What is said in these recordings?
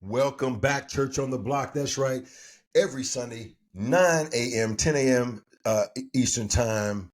Welcome back, Church on the Block. That's right. Every Sunday, 9 a.m., 10 a.m. Eastern Time,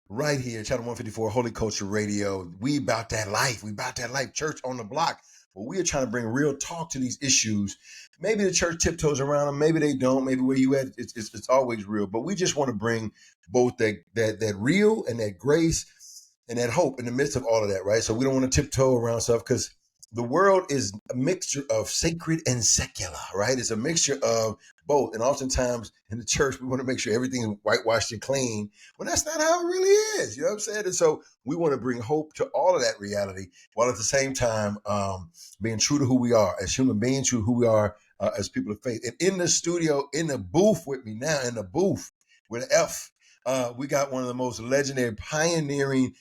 right here, Channel 154, Holy Culture Radio. We about that life. We about that life. Church on the Block. But we are trying to bring real talk to these issues. Maybe the church tiptoes around them. Maybe they don't. Maybe where you at, it's always real. But we just want to bring both that real and that grace and that hope in the midst of all of that, right? So we don't want to tiptoe around stuff because the world is a mixture of sacred and secular, right? It's a mixture of both. And oftentimes in the church, we want to make sure everything is whitewashed and clean. Well, that's not how it really is. You know what I'm saying? And so we want to bring hope to all of that reality while at the same time being true to who we are as human beings, true to who we are as people of faith. And in the studio, in the booth with me now, in the booth with an F, we got one of the most legendary, pioneering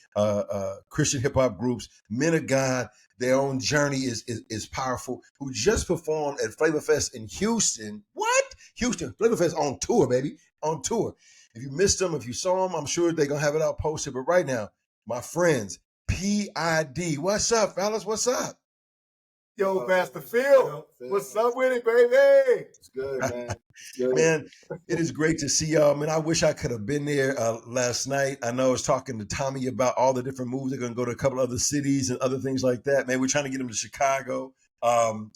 Christian hip hop groups, men of God. Their own journey is powerful. Who just performed at Flavor Fest in Houston? What? Houston Flavor Fest on tour, baby, on tour. If you missed them, if you saw them, I'm sure they're gonna have it out posted. But right now, my friends, PID, what's up, fellas? What's up? Yo, Pastor Phil, what's up with it, baby? It's good, man. It's good. Man, it is great to see y'all. Man, I wish I could have been there last night. I know I was talking to Tommy about all the different moves. They're going to go to a couple other cities and other things like that. Man, we're trying to get them to Chicago,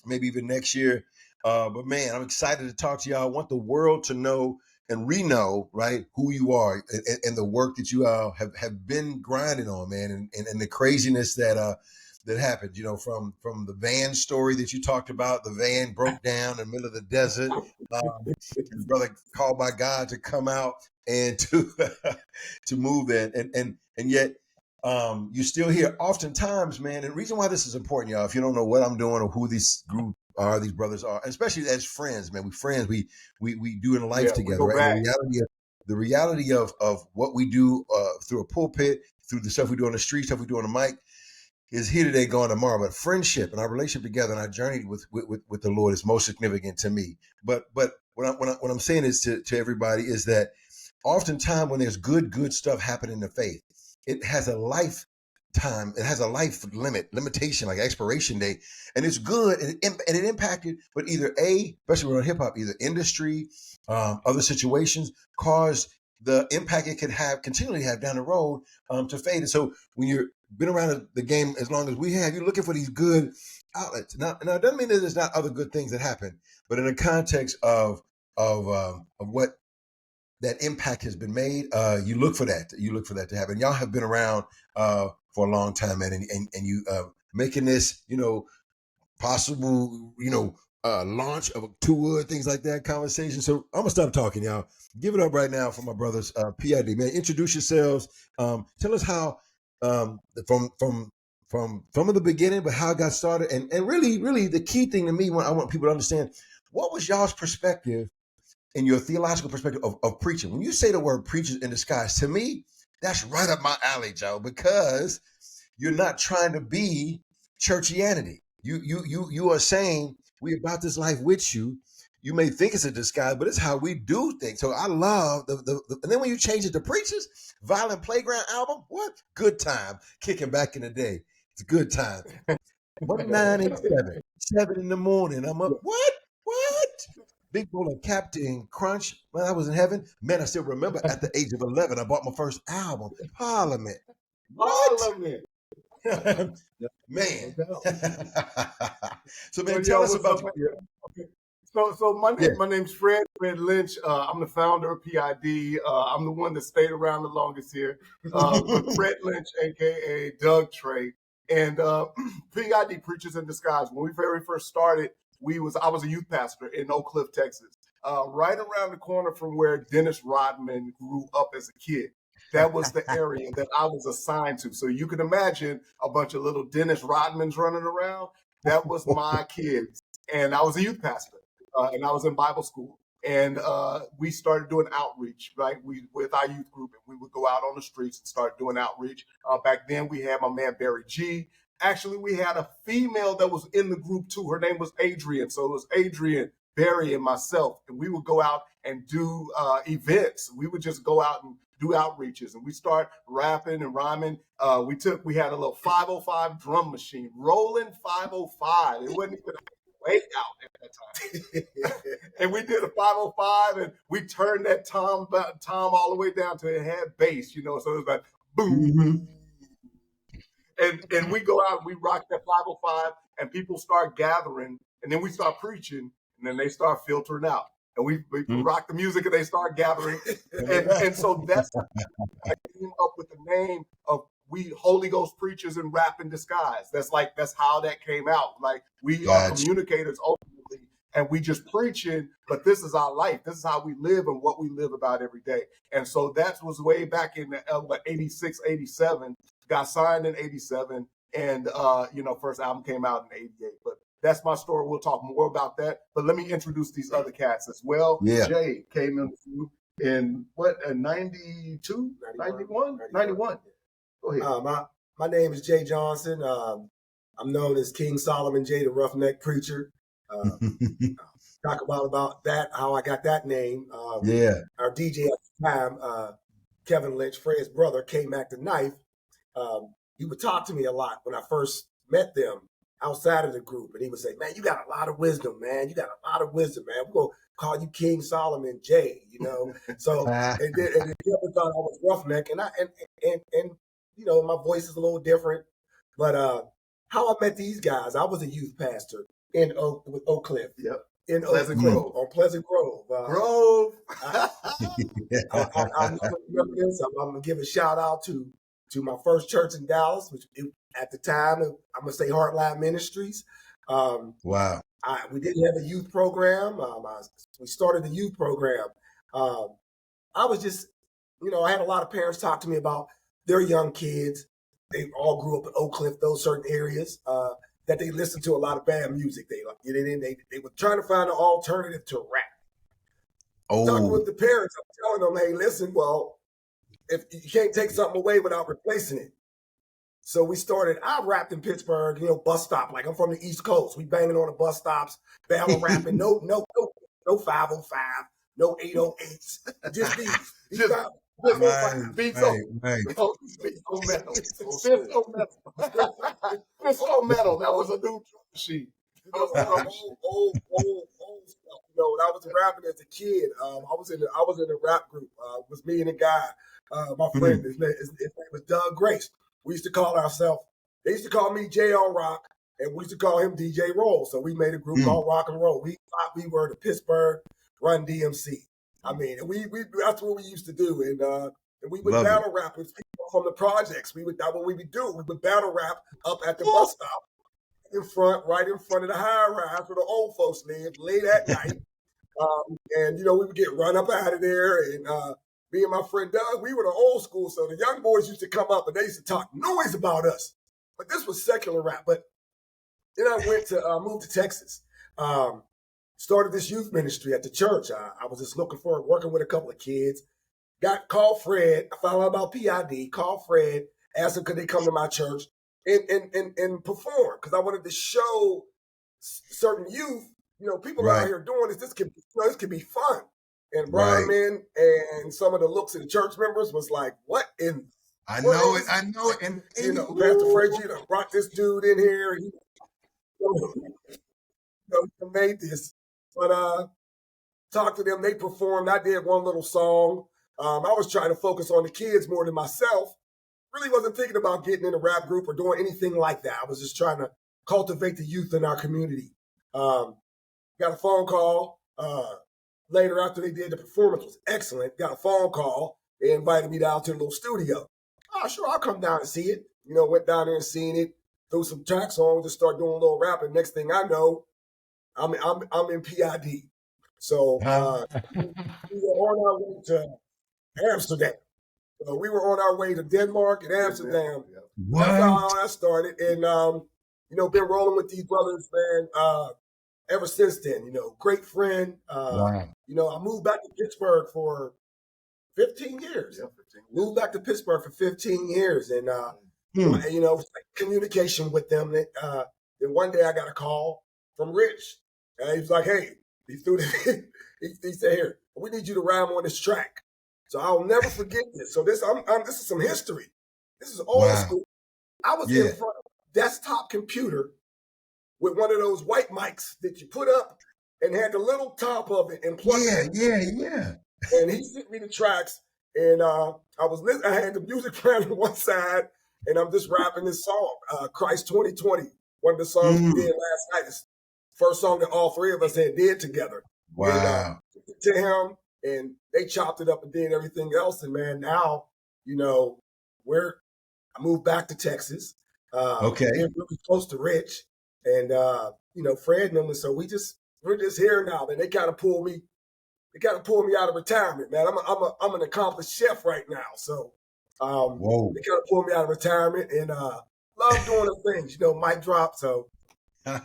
maybe even next year. But man, I'm excited to talk to y'all. I want the world to know and re-know, right, who you are and the work that you have been grinding on, man, and the craziness that happened, you know, from the van story that you talked about. The van broke down in the middle of the desert. His brother called by God to come out and to to move that, and yet you're still here. Oftentimes, man, and the reason why this is important, y'all, if you don't know what I'm doing or who these group are, these brothers are, especially as friends, man, we friends, we do in life together, right? And the reality of what we do through a pulpit, through the stuff we do on the street, stuff we do on the mic, is here today, gone tomorrow. But friendship and our relationship together and our journey with the Lord is most significant to me. But what I'm saying is to everybody is that oftentimes when there's good stuff happening in the faith, it has a lifetime, it has a life limitation, like expiration date, and it's good and it impacted, but either especially around hip hop, either industry, other situations caused the impact it could continually have down the road to fade. And so when you're been around the game as long as we have, you're looking for these good outlets. Now it doesn't mean that there's not other good things that happen, but in the context of what that impact has been made, you look for that. You look for that to happen. Y'all have been around for a long time, man, and you making this, possible, launch of a tour, things like that, conversation. So I'm gonna stop talking, y'all. Give it up right now for my brothers, PID. Man, introduce yourselves. Tell us how from the beginning, but how it got started, and really the key thing to me, when I want people to understand, what was y'all's perspective and your theological perspective of preaching? When you say the word preachers in disguise, to me, that's right up my alley, Joe, because you're not trying to be churchianity. You are saying we about this life with you. You may think it's a disguise, but it's how we do things. So I love the and then when you change it to preachers, Violent Playground album, what? Good time. Kicking back in the day. It's a good time. 1987, 7 in the morning. I'm up. What? Big bowl of Captain Crunch. Man, I was in heaven. Man, I still remember at the age of 11, I bought my first album, Parliament. What? Parliament. Man. So, So, man, tell us about So my name's Fred Lynch. I'm the founder of PID. I'm the one that stayed around the longest here. But Fred Lynch, aka Doug Trey, and PID Preachers in Disguise. When we very first started, I was a youth pastor in Oak Cliff, Texas, right around the corner from where Dennis Rodman grew up as a kid. That was the area that I was assigned to. So you can imagine a bunch of little Dennis Rodmans running around. That was my kids. And I was a youth pastor, and I was in Bible school. And we started doing outreach, right? With our youth group, and we would go out on the streets and start doing outreach. Back then, we had my man, Barry G. Actually, we had a female that was in the group, too. Her name was Adrian. So it was Adrian, Barry, and myself. And we would go out and do events. We would just go out and do outreaches, and we start rapping and rhyming. We had a little 505 drum machine, rolling 505. It wasn't even way out at that time. And we did a 505, and we turned that tom all the way down to it had bass, you know, so it was like boom. Mhm. And we go out and we rock that 505, and people start gathering, and then we start preaching, and then they start filtering out. And we rock the music, and they start gathering. And so that's how I came up with the name of we Holy Ghost preachers and rap in disguise. That's how that came out. Like, we are communicators ultimately, and we just preaching, but this is our life. This is how we live and what we live about every day. And so that was way back in 86, 87. Got signed in 87, and first album came out in 88. But that's my story. We'll talk more about that. But let me introduce these other cats as well. Yeah. Jay came in 92, 91. Go ahead. My name is Jay Johnson. I'm known as King Solomon Jay, the Roughneck Preacher. Talk about that, how I got that name. Our DJ at the time, Kevin Lynch, Fred's brother, came back the knife. He would talk to me a lot when I first met them outside of the group. And he would say, man, you got a lot of wisdom, man. You got a lot of wisdom, man. We're going to call you King Solomon J, you know. So, and then Kevin thought I was Roughneck. And you know, my voice is a little different. But how I met these guys, I was a youth pastor with Oak Cliff. Yep. In Pleasant Grove. On Pleasant Grove. I remember this. I'm going to give a shout out to my first church in Dallas, which at the time, I'm going to say Rap Ministries. Wow. We didn't have a youth program. We started the youth program. I was just, you know, I had a lot of parents talk to me about their young kids. They all grew up in Oak Cliff, those certain areas, that they listened to a lot of bad music. They were trying to find an alternative to rap. Talking with the parents, I'm telling them, hey, listen, well, if you can't take something away without replacing it. So I rapped in Pittsburgh, you know, bus stop. Like, I'm from the East Coast. We banging on the bus stops, battle rapping, no 505, no 808s. Just beats. Beats on metal. Fisco metal. That was a new drum machine. Old stuff. You know, when I was rapping as a kid, I was in a rap group. It was me and a guy, my friend. His name was Doug Grace. We used to call ourselves. They used to call me J on Rock, and we used to call him DJ Roll. So we made a group called Rock and Roll. We thought we were the Pittsburgh Run DMC. I mean, we that's what we used to do, and we would battle rap with people from the projects. That's what we would do. We would battle rap up at the bus stop. Right in front of the high rise where the old folks lived, late at night. And, you know, we would get run up out of there. And me and my friend Doug, we were the old school. So the young boys used to come up and they used to talk noise about us. But this was secular rap. But then I moved to Texas. Started this youth ministry at the church. I was just working with a couple of kids. Called Fred. I found out about PID. Called Fred. Asked him, could they come to my church and perform, because I wanted to show certain youth, you know, people out here doing this. This could be fun. And Brian and some of the looks of the church members was like, "What in?" I know it. And you know, Pastor Fred, you know, brought this dude in here. And he made this, but talked to them. They performed. I did one little song. I was trying to focus on the kids more than myself. Really wasn't thinking about getting in a rap group or doing anything like that. I was just trying to cultivate the youth in our community. Got a phone call later after they did the performance. Was excellent. Got a phone call. They invited me down to the little studio. Oh, sure, I'll come down and see it. You know, went down there and seen it. Threw some tracks on, just start doing a little rapping. Next thing I know, I'm in PID. So we were on our way to Amsterdam. So we were on our way to Denmark and Amsterdam. What? That's how that started. And, you know, been rolling with these brothers, man, ever since then. You know, great friend. You know, I moved back to Pittsburgh for 15 years. Moved back to Pittsburgh for 15 years. And, you know, communication with them. Then one day I got a call from Rich. And he was like, hey, he said, here, we need you to rhyme on this track. So I'll never forget this. So this is some history. This is old school. I was in front of a desktop computer with one of those white mics that you put up and had the little top of it and plugged it. Yeah. And he sent me the tracks, and I was listening. I had the music playing on one side, and I'm just rapping this song, Christ 2020, one of the songs we did last night. It's the first song that all three of us had did together. Wow. And to him, and they chopped it up and did everything else. And man, now, you know, I moved back to Texas. Okay. We're really close to Rich, and you know, Fred and them. And so we're just here now. Man, they kind of pulled me out of retirement, man. I'm an accomplished chef right now. So they kind of pulled me out of retirement, and love doing the things, you know, mic drop. So when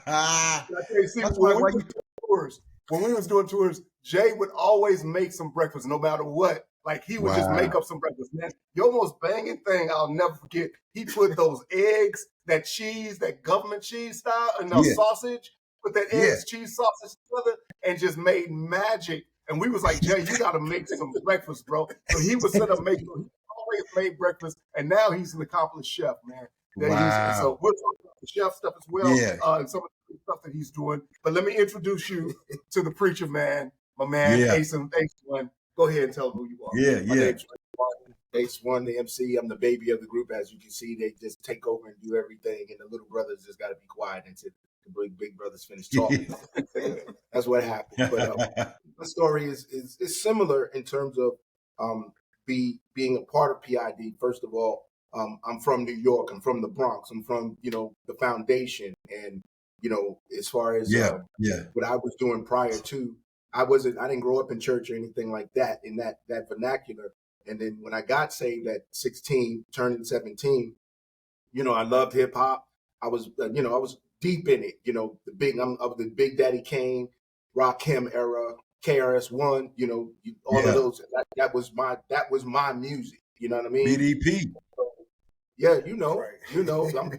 we was doing tours, Jay would always make some breakfast no matter what. Like he would just make up some breakfast, man. Your most banging thing I'll never forget. He put those eggs, that cheese, that government cheese style, and the sausage, put that eggs, cheese, sausage together, and just made magic. And we was like, Jay, you got to make some breakfast, bro. So he would set up making. He always made breakfast, and now he's an accomplished chef, man. So we'll talk about the chef stuff as well, and some of the stuff that he's doing. But let me introduce you to the preacher man, my man, Ace One. Go ahead and tell them who you are. My name's Ace One, the MC. I'm the baby of the group. As you can see, they just take over and do everything, and the little brothers just got to be quiet until the big brothers finish talking. That's what happened. But the story is similar in terms of being a part of PID. First of all, I'm from New York. I'm from the Bronx. I'm from, you know, the foundation. And, you know, as far as what I was doing prior to, I didn't grow up in church or anything like that in that vernacular. And then when I got saved at 16, turning 17, you know, I loved hip hop. I was deep in it. You know, of the Big Daddy Kane, Rakim era, KRS-One. You know, all of those. That was my music. You know what I mean? BDP. Yeah, you know, I'm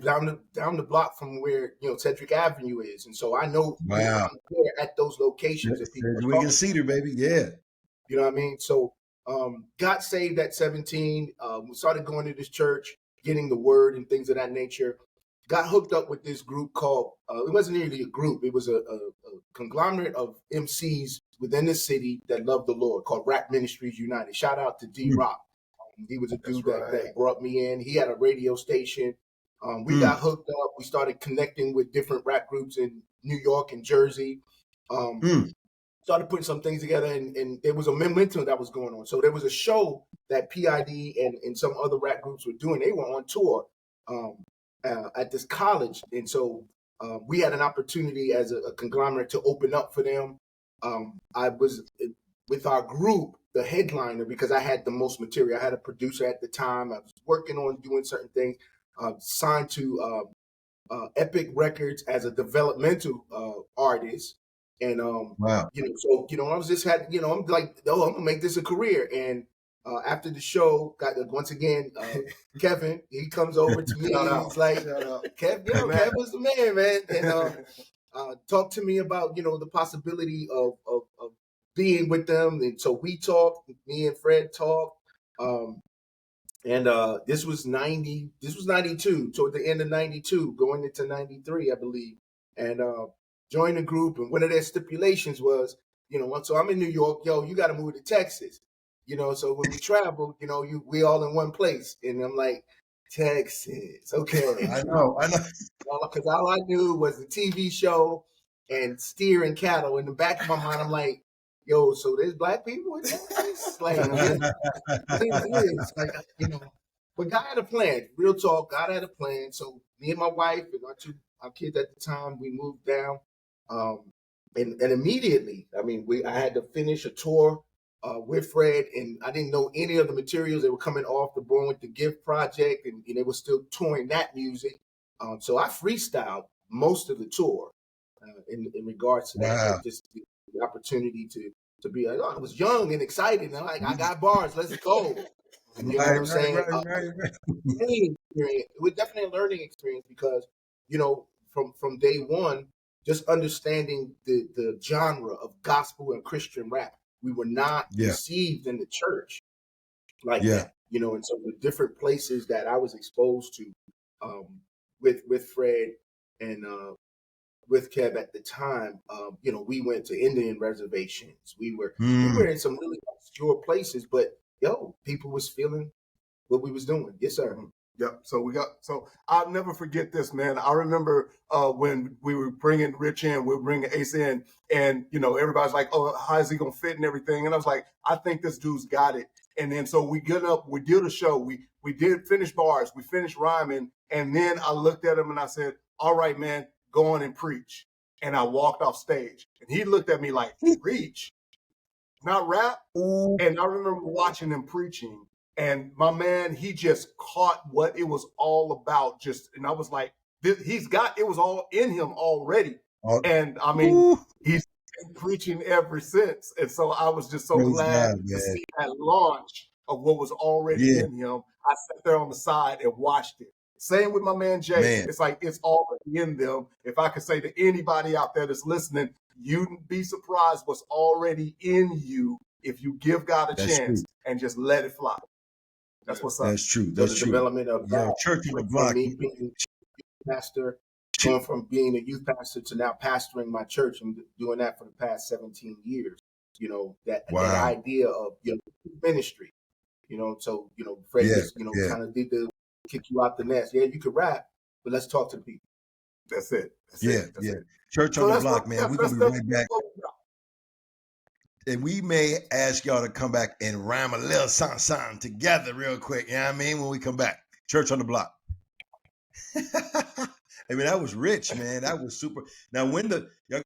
down the block from where, you know, Cedric Avenue is, and so I know I'm there at those locations that people we can see there, baby. Yeah, you know what I mean. So, got saved at 17. Started going to this church, getting the word and things of that nature. Got hooked up with this group called. It wasn't really a group. It was a conglomerate of MCs within the city that loved the Lord, called Rap Ministries United. Shout out to D-Rock. He was a dude that brought me in. He had a radio station. We got hooked up. We started connecting with different rap groups in New York and Jersey. Started putting some things together, and there was a momentum that was going on. So there was a show that PID and some other rap groups were doing. They were on tour at this college. And so we had an opportunity as a conglomerate to open up for them. I was with our group, the headliner, because I had the most material. I had a producer at the time. I was working on doing certain things, signed to Epic Records as a developmental artist. And, you know, so, you know, I was just I'm like, I'm going to make this a career. And after the show, once again, Kevin, he comes over to me and he's like, Kev was the man. And talked to me about, you know, the possibility of being with them. And so we talked, me and Fred talked. This was 92, toward the end of 92, going into 93, I believe. And joined the group. And one of their stipulations was, you know, so I'm in New York, you got to move to Texas. You know, so when we travel, you know, we all in one place. And I'm like, Texas, okay. I know. Because all I knew was the TV show and steering cattle. In the back of my mind, I'm like, yo, so there's black people in Texas? Like, you know. But God had a plan. Real talk, God had a plan. So me and my wife and our kids at the time, we moved down. And immediately, I mean, I had to finish a tour with Fred, and I didn't know any of the materials that were coming off the Born with the Gift project, and they were still touring that music. So I freestyled most of the tour in regards to that. Just the opportunity to be like, I was young and excited, and I'm like, I got bars, let's go. You know what I'm saying? It was definitely a learning experience because, you know, from day one, just understanding the genre of gospel and Christian rap. We were not received in the church like that, you know, and so the different places that I was exposed to with Fred and with Kev at the time, you know, we went to Indian reservations. We were in some really obscure places, but people was feeling what we was doing. Yes, sir. Yep. So I'll never forget this, man. I remember when we were bringing Rich in, we were bringing Ace in, and everybody's like, "Oh, how is he gonna fit and everything?" And I was like, "I think this dude's got it." And then so we get up, we did a show, we did finish bars, we finished rhyming, and then I looked at him and I said, "All right, man, go on and preach." And I walked off stage, and he looked at me like, "Preach, not rap." And I remember watching him preaching. And my man, he just caught what it was all about. And I was like, it was all in him already. And I mean, he's been preaching ever since. And so I was just so glad to see that launch of what was already in him. I sat there on the side and watched it. Same with my man Jay. It's like it's already in them. If I could say to anybody out there that's listening, you'd be surprised what's already in you if you give God a chance and just let it fly. That's what's up. That's true. That's true. Development of church on the block. Me being a pastor, going from being a youth pastor to now pastoring my church and doing that for the past 17 years. That idea of ministry. So Fred just kind of did the kick you out the nest. Yeah, you could rap, but let's talk to the people. That's it. It. Church on the block, man. We're gonna be right back. And we may ask y'all to come back and rhyme a little something together real quick. You know what I mean? When we come back. Church on the block. I mean, that was rich, man. That was super. Now, when y'all